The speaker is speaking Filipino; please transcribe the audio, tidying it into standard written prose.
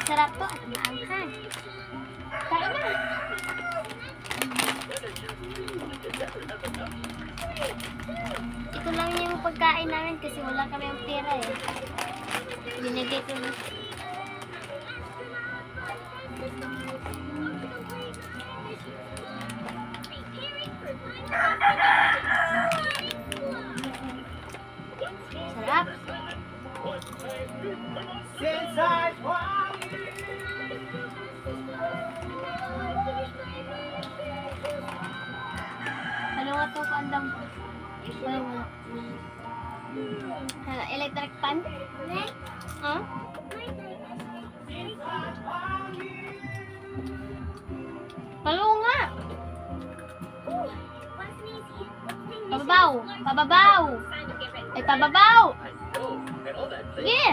Masarap to at maanghang. Kain na. Ito lang yung pagkain namin kasi wala kami ang pera eh. Binigay ko na. Sarap. Ano nga to kaandam ko? Wala. Electric pan? Huh? Palo nga! Pababaw! Pababaw! Ay, pababaw! Sige!